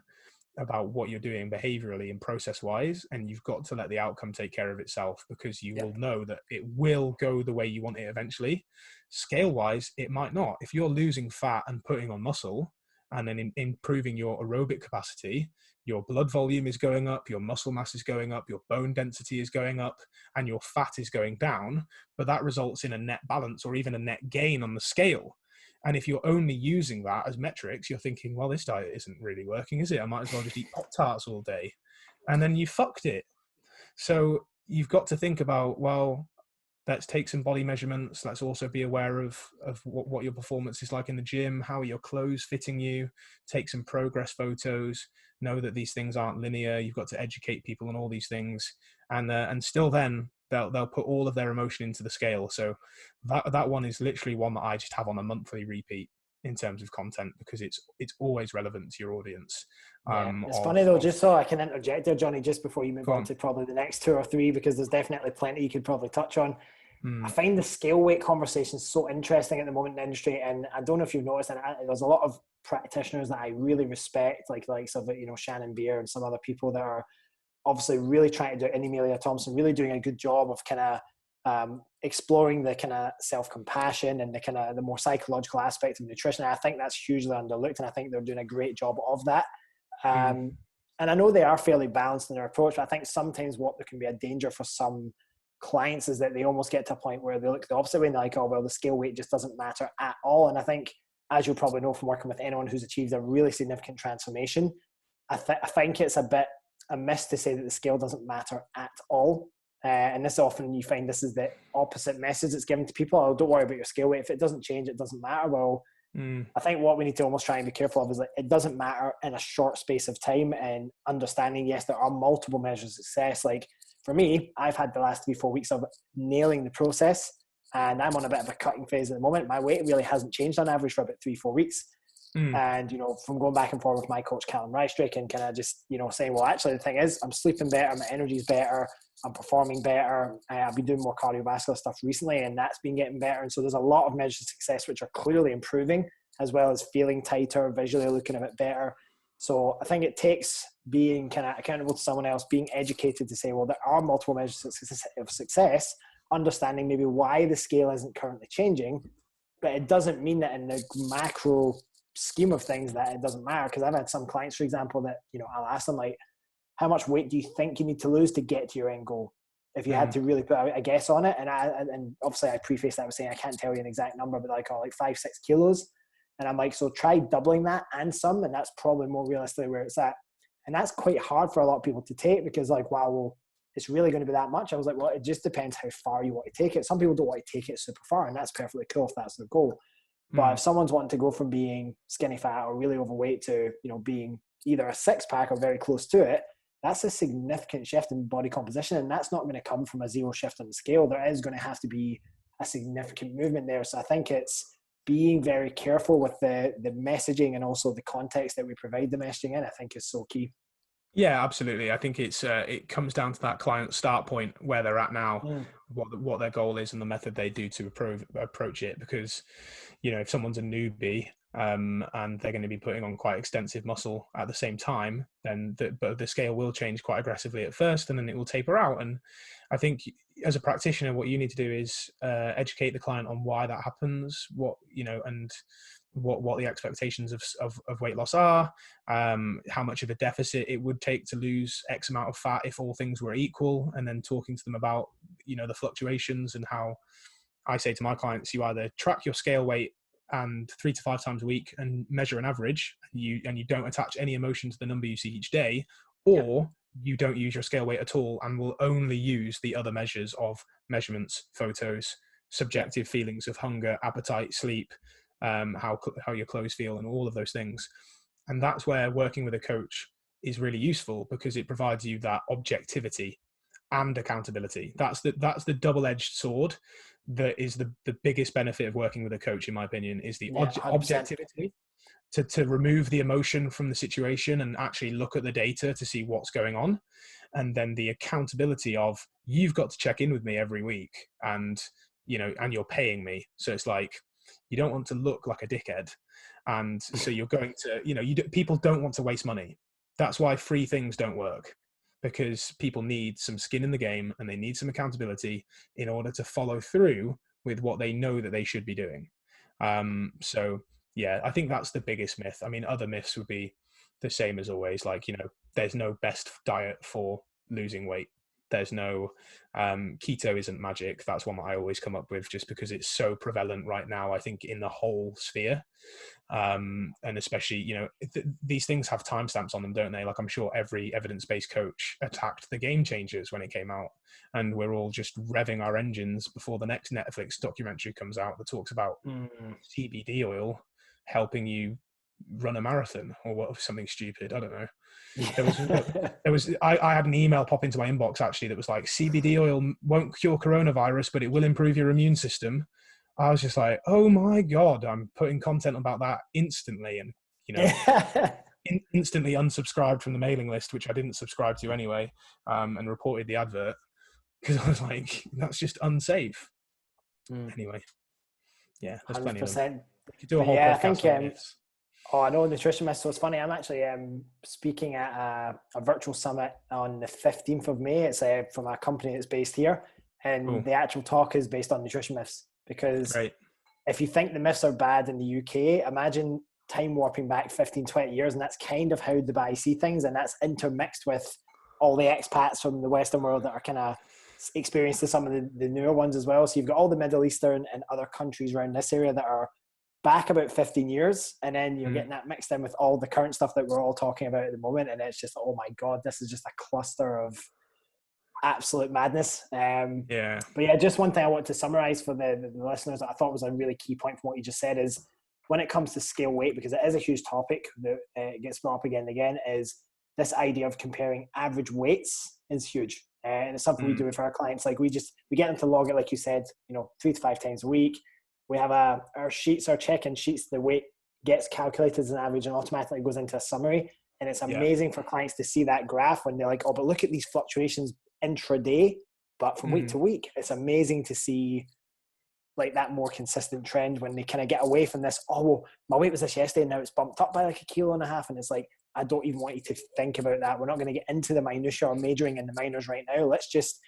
about what you're doing behaviorally and process wise, and you've got to let the outcome take care of itself, because you will know that it will go the way you want it eventually. Scale wise, it might not. If you're losing fat and putting on muscle and then improving your aerobic capacity, your blood volume is going up, your muscle mass is going up, your bone density is going up, and your fat is going down. But that results in a net balance or even a net gain on the scale. And if you're only using that as metrics, you're thinking, well, this diet isn't really working, is it? I might as well just eat Pop-Tarts all day. And then you fucked it. So you've got to think about, well, let's take some body measurements. Let's also be aware of what your performance is like in the gym. How are your clothes fitting you? Take some progress photos. Know that these things aren't linear. You've got to educate people on all these things. And still then, they'll put all of their emotion into the scale. So that one is literally one that I just have on a monthly repeat in terms of content, because it's always relevant to your audience. It's funny though, just so I can interject there, Jonny, just before you move on to probably the next 2 or 3, because there's definitely plenty you could probably touch on. I find the scale weight conversation so interesting at the moment in the industry, and I don't know if you've noticed, and there's a lot of practitioners that I really respect, like the likes of, you know, Shannon Beer and some other people that are obviously really trying to do, and Amelia Thompson, really doing a good job of kind of exploring the kind of self-compassion and the kind of the more psychological aspect of nutrition. And I think that's hugely underlooked, and I think they're doing a great job of that. And I know they are fairly balanced in their approach, but I think sometimes what there can be a danger for some clients is that they almost get to a point where they look the opposite way and they're like, oh, well, the scale weight just doesn't matter at all. And I think, as you'll probably know from working with anyone who's achieved a really significant transformation, I think it's a bit a myth to say that the scale doesn't matter at all. And this often you find this is the opposite message that's given to people. Oh, don't worry about your scale weight. If it doesn't change, it doesn't matter. Well, I think what we need to almost try and be careful of is that it doesn't matter in a short space of time, and understanding, yes, there are multiple measures of success. Like for me, I've had the last 3-4 weeks of nailing the process, and I'm on a bit of a cutting phase at the moment. My weight really hasn't changed on average for about 3-4 weeks. And, you know, from going back and forth with my coach, Callum Rystrick, and kind of just, you know, saying, well, actually the thing is I'm sleeping better, my energy's better, I'm performing better. I've been doing more cardiovascular stuff recently, and that's been getting better. And so there's a lot of measures of success which are clearly improving, as well as feeling tighter, visually looking a bit better. So I think it takes being kind of accountable to someone else, being educated to say, well, there are multiple measures of success, understanding maybe why the scale isn't currently changing, but it doesn't mean that in the macro scheme of things that it doesn't matter. Because I've had some clients, for example, that, you know, I'll ask them, like, how much weight do you think you need to lose to get to your end goal? If you had to really put a guess on it. And obviously I preface that with saying I can't tell you an exact number, but like 5-6 kilos. And I'm like, so try doubling that and some, and that's probably more realistically where it's at. And that's quite hard for a lot of people to take, because like, wow, well, it's really going to be that much. I was like, well, it just depends how far you want to take it. Some people don't want to take it super far, and that's perfectly cool if that's their goal. But if someone's wanting to go from being skinny fat or really overweight to, you know, being either a 6-pack or very close to it, that's a significant shift in body composition. And that's not going to come from a zero shift on the scale. There is going to have to be a significant movement there. So I think it's being very careful with the messaging, and also the context that we provide the messaging in, I think is so key. Yeah, absolutely. I think it comes down to that client start point, where they're at now, what their goal is, and the method they do to approach it. Because, you know, if someone's a newbie and they're going to be putting on quite extensive muscle at the same time, then the scale will change quite aggressively at first, and then it will taper out. And I think as a practitioner, what you need to do is educate the client on why that happens, what, you know, and what the expectations of weight loss are, how much of a deficit it would take to lose X amount of fat if all things were equal, and then talking to them about, you know, the fluctuations, and how I say to my clients, you either track your scale weight and 3 to 5 times a week and measure an average, and you don't attach any emotion to the number you see each day, or you don't use your scale weight at all and will only use the other measures of measurements, photos, subjective feelings of hunger, appetite, sleep, how your clothes feel, and all of those things. And that's where working with a coach is really useful, because it provides you that objectivity and accountability. That's the double-edged sword that is the biggest benefit of working with a coach, in my opinion, is the objectivity, to remove the emotion from the situation and actually look at the data to see what's going on. And then the accountability of, you've got to check in with me every week, and, you know, and you're paying me. So it's like, you don't want to look like a dickhead. And so you're going to, you know, people don't want to waste money. That's why free things don't work, because people need some skin in the game, and they need some accountability in order to follow through with what they know that they should be doing. So yeah, I think that's the biggest myth. I mean, other myths would be the same as always. Like, there's no best diet for losing weight. There's no keto isn't magic. That's one that I always come up with, just because it's so prevalent right now, I think, in the whole sphere. And especially, these things have timestamps on them, don't they? Like, I'm sure every evidence-based coach attacked the Game Changers when it came out, and we're all just revving our engines before the next Netflix documentary comes out that talks about CBD oil helping you run a marathon or something stupid. I don't know. I had an email pop into my inbox actually that was like, CBD oil won't cure coronavirus, but it will improve your immune system. I was just like, oh my God, I'm putting content about that instantly. And, instantly unsubscribed from the mailing list, which I didn't subscribe to anyway, and reported the advert, because I was like, that's just unsafe. Anyway, yeah, there's 100%. Plenty of them. You could do a whole podcast on myths. Oh, I know, Nutrition Myths. So it's funny, I'm actually speaking at a virtual summit on the 15th of May. It's from a company that's based here. And the actual talk is based on nutrition myths. Because if you think the myths are bad in the UK, imagine time warping back 15, 20 years. And that's kind of how Dubai see things. And that's intermixed with all the expats from the Western world that are kind of experienced to some of the newer ones as well. So you've got all the Middle Eastern and other countries around this area that are back about 15 years, and then you're getting that mixed in with all the current stuff that we're all talking about at the moment, and it's just, oh my God, this is just a cluster of absolute madness. But yeah, just one thing I want to summarize for the listeners that I thought was a really key point from what you just said is, when it comes to scale weight, because it is a huge topic that gets brought up again and again, is this idea of comparing average weights is huge. And it's something we do with our clients. Like we get them to log it, like you said, 3 to 5 times a week. We have our sheets, our check-in sheets, the weight gets calculated as an average and automatically goes into a summary. And it's amazing for clients to see that graph when they're like, oh, but look at these fluctuations intraday. But from week to week, it's amazing to see like that more consistent trend when they kind of get away from this, oh, well, my weight was this yesterday and now it's bumped up by like 1.5 kilos. And it's like, I don't even want you to think about that. We're not going to get into the minutiae or majoring in the minors right now. Let's just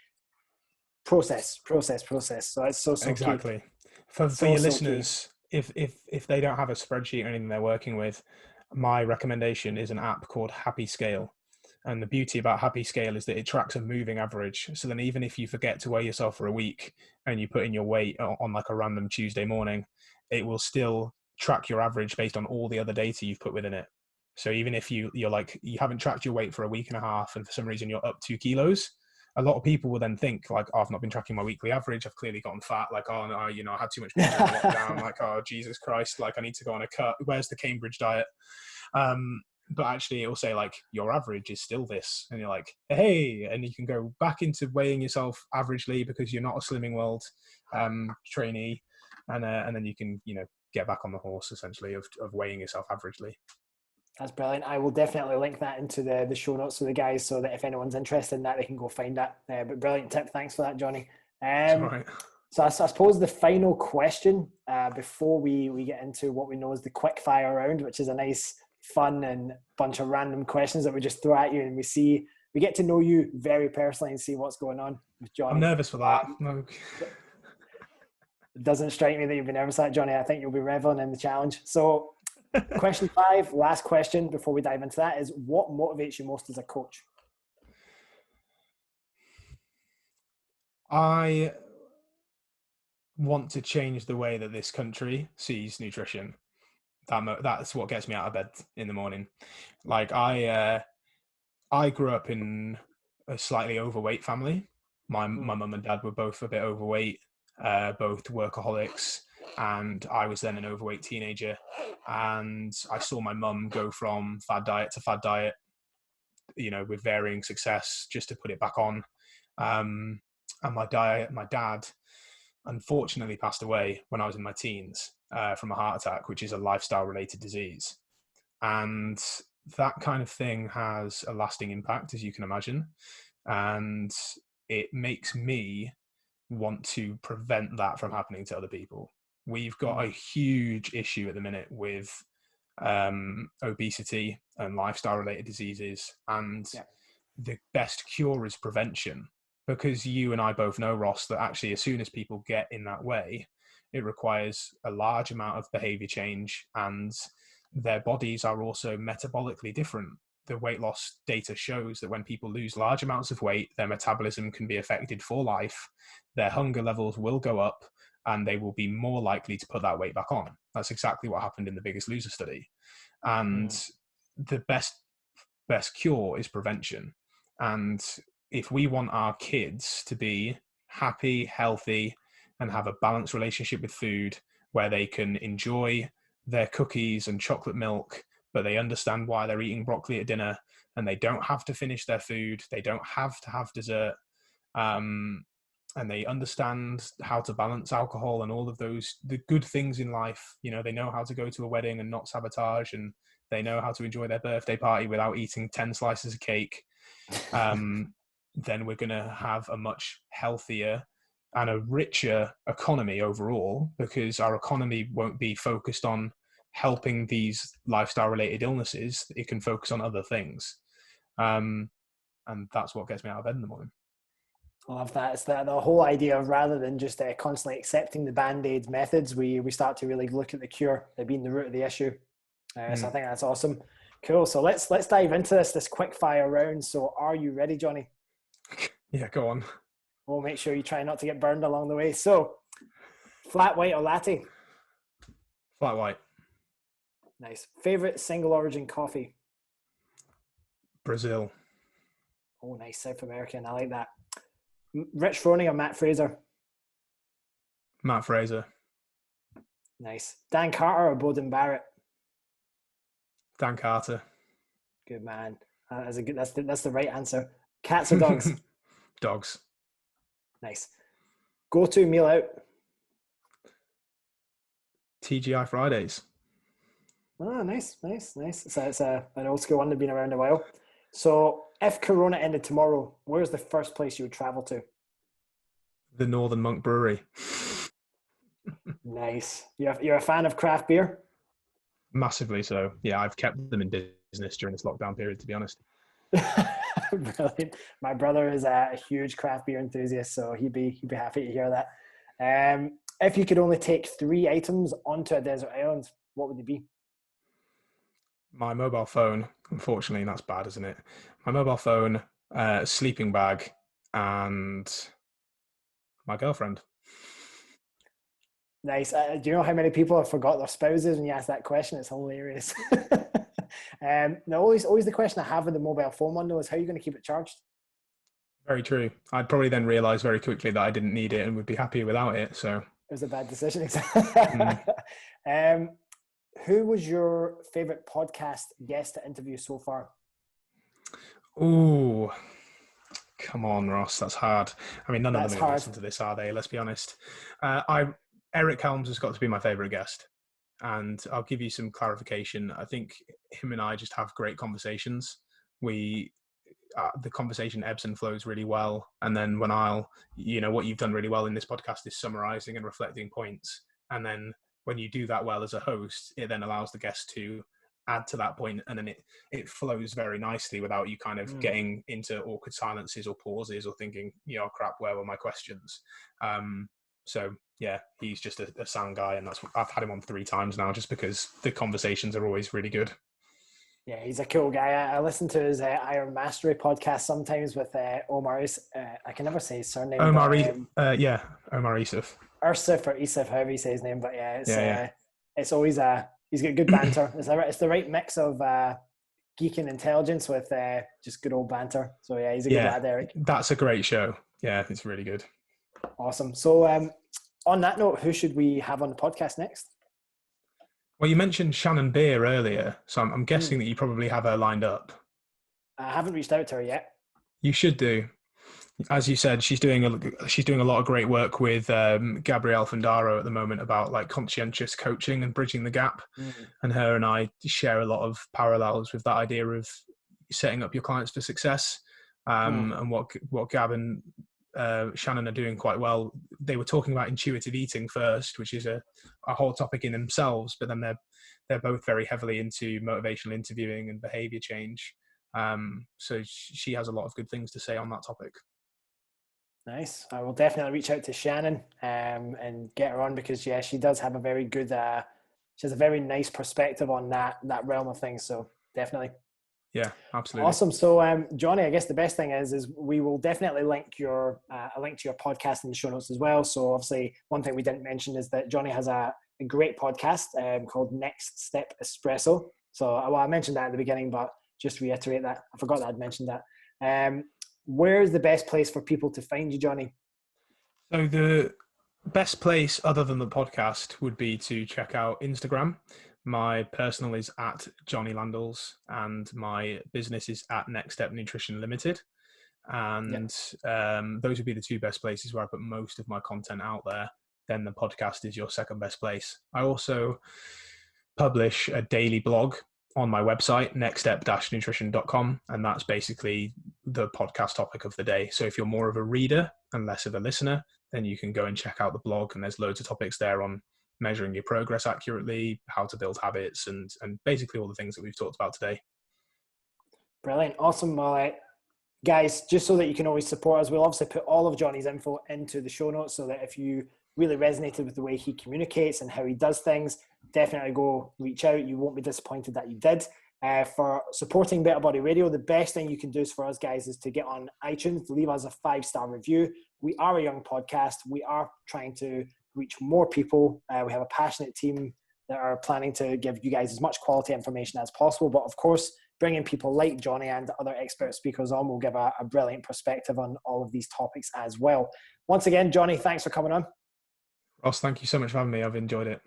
process. So it's so exactly. Key. For your listeners, if they don't have a spreadsheet or anything they're working with, my recommendation is an app called Happy Scale. And the beauty about Happy Scale is that it tracks a moving average. So then even if you forget to weigh yourself for a week and you put in your weight on like a random Tuesday morning, it will still track your average based on all the other data you've put within it. So even if you're like, you haven't tracked your weight for a week and a half and for some reason you're up 2 kilos, a lot of people will then think like, oh, I've not been tracking my weekly average. I've clearly gotten fat. Like, oh no, I had too much water in lockdown. Like, oh, Jesus Christ. Like I need to go on a cut. Where's the Cambridge diet? But actually it will say like, your average is still this. And you're like, hey, and you can go back into weighing yourself averagely because you're not a Slimming World trainee. And then you can, get back on the horse essentially of weighing yourself averagely. That's brilliant. I will definitely link that into the show notes for the guys so that if anyone's interested in that, they can go find that. But brilliant tip. Thanks for that, Jonny. Right. So I suppose the final question before we get into what we know is the Quickfire Round, which is a nice, fun and bunch of random questions that we just throw at you and we get to know you very personally and see what's going on with Jonny. I'm nervous for that. It doesn't strike me that you'll be nervous at Jonny. I think you'll be reveling in the challenge. So question 5, last question before we dive into that, is what motivates you most as a coach? I want to change the way that this country sees nutrition. That's what gets me out of bed in the morning. Like I grew up in a slightly overweight family. My mum and dad were both a bit overweight, both workaholics. And I was then an overweight teenager, and I saw my mum go from fad diet to fad diet, with varying success, just to put it back on. And my dad unfortunately passed away when I was in my teens from a heart attack, which is a lifestyle related disease. And that kind of thing has a lasting impact, as you can imagine. And it makes me want to prevent that from happening to other people. We've got a huge issue at the minute with obesity and lifestyle related diseases, and the best cure is prevention. because you and I both know, Ross, that actually as soon as people get in that way, it requires a large amount of behavior change, and their bodies are also metabolically different. The weight loss data shows that when people lose large amounts of weight, their metabolism can be affected for life. Their hunger levels will go up, and they will be more likely to put that weight back on. That's exactly what happened in the Biggest Loser study. And the best cure is prevention. And if we want our kids to be happy, healthy, and have a balanced relationship with food, where they can enjoy their cookies and chocolate milk, but they understand why they're eating broccoli at dinner, and they don't have to finish their food, they don't have to have dessert, and they understand how to balance alcohol and all of the good things in life. They know how to go to a wedding and not sabotage, and they know how to enjoy their birthday party without eating 10 slices of cake. Then we're going to have a much healthier and a richer economy overall, because our economy won't be focused on helping these lifestyle related illnesses. It can focus on other things. And that's what gets me out of bed in the morning. I love that. It's the whole idea of, rather than just constantly accepting the band-aid methods, we start to really look at the cure, they being the root of the issue. So I think that's awesome. Cool. So let's dive into this quick fire round. So are you ready, Jonny? Yeah, go on. We'll make sure you try not to get burned along the way. So, flat white or latte? Flat white. Nice. Favorite single origin coffee? Brazil. Oh, nice. South American. I like that. Rich Froning or Matt Fraser? Matt Fraser. Nice. Dan Carter or Bowden Barrett? Dan Carter. Good man. That's the right answer. Cats or dogs? Dogs. Nice. Go-to meal out? TGI Fridays. Oh, nice. So it's an old school one that's been around a while. So if Corona ended tomorrow, where's the first place you would travel to? The Northern Monk Brewery. Nice. You're a fan of craft beer? Massively so. Yeah, I've kept them in business during this lockdown period, to be honest. Brilliant. My brother is a huge craft beer enthusiast, so he'd be happy to hear that. If you could only take 3 items onto a desert island, what would they be? My mobile phone, unfortunately, that's bad, isn't it? My mobile phone, sleeping bag, and my girlfriend. Nice. Do you know how many people have forgot their spouses when you ask that question? It's hilarious. Now, always the question I have with the mobile phone one, though, is how are you going to keep it charged? Very true. I'd probably then realise very quickly that I didn't need it and would be happier without it. So it was a bad decision. Who was your favourite podcast guest to interview so far? Oh, come on, Ross. That's hard. I mean, none of them are going to listen to this, are they? Let's be honest. Eric Helms has got to be my favourite guest. And I'll give you some clarification. I think him and I just have great conversations. The conversation ebbs and flows really well. And then when what you've done really well in this podcast is summarizing and reflecting points. And then when you do that well as a host, it then allows the guest to add to that point, and then it flows very nicely without you kind of getting into awkward silences or pauses or thinking, crap, where were my questions? So yeah, he's just a sound guy, and that's what I've had him on 3 times now, just because the conversations are always really good. Yeah, he's a cool guy. I listen to his Iron Mastery podcast sometimes with Omar. I can never say his surname. Omar Isuf. Ursuf or Isuf, however you say his name. But it's always he's got good banter. It's the right mix of geek and intelligence with just good old banter. So yeah, he's a good lad, Eric. That's a great show. Yeah, it's really good. Awesome. So on that note, who should we have on the podcast next? Well, you mentioned Shannon Beer earlier, so I'm guessing that you probably have her lined up. I haven't reached out to her yet. You should do. As you said, she's doing a lot of great work with Gabrielle Fandaro at the moment about like conscientious coaching and bridging the gap. And her and I share a lot of parallels with that idea of setting up your clients for success. And what Gab and Shannon are doing quite well. They were talking about intuitive eating first, which is a whole topic in themselves, but then they're both very heavily into motivational interviewing and behavior change. So she has a lot of good things to say on that topic. Nice. I will definitely reach out to Shannon and get her on, because yeah, she does have a very good, she has a very nice perspective on that realm of things. So definitely. Yeah, absolutely. Awesome. So, Jonny, I guess the best thing is we will definitely link a link to your podcast in the show notes as well. So obviously, one thing we didn't mention is that Jonny has a great podcast called Next Step Espresso. So, well, I mentioned that at the beginning, but just to reiterate that, I forgot that I'd mentioned that. Where's the best place for people to find you, Jonny? So the best place other than the podcast would be to check out Instagram. My personal is at Jonny Landels, and my business is at Next Step Nutrition Limited. And those would be the two best places where I put most of my content out there. Then the podcast is your second best place. I also publish a daily blog on my website, nextstep-nutrition.com, and that's basically the podcast topic of the day. So if you're more of a reader and less of a listener, then you can go and check out the blog, and there's loads of topics there on measuring your progress accurately, how to build habits, and basically all the things that we've talked about today. Brilliant. Awesome. Well, guys, just so that you can always support us, we'll obviously put all of Jonny's info into the show notes, so that if you really resonated with the way he communicates and how he does things, definitely go reach out. You won't be disappointed that you did. For supporting Better Body Radio, the best thing you can do for us, guys, is to get on iTunes, leave us a 5-star review. We are a young podcast. We are trying to reach more people. We have a passionate team that are planning to give you guys as much quality information as possible. But of course, bringing people like Jonny and other expert speakers on will give a brilliant perspective on all of these topics as well. Once again, Jonny, thanks for coming on. Ross, thank you so much for having me. I've enjoyed it.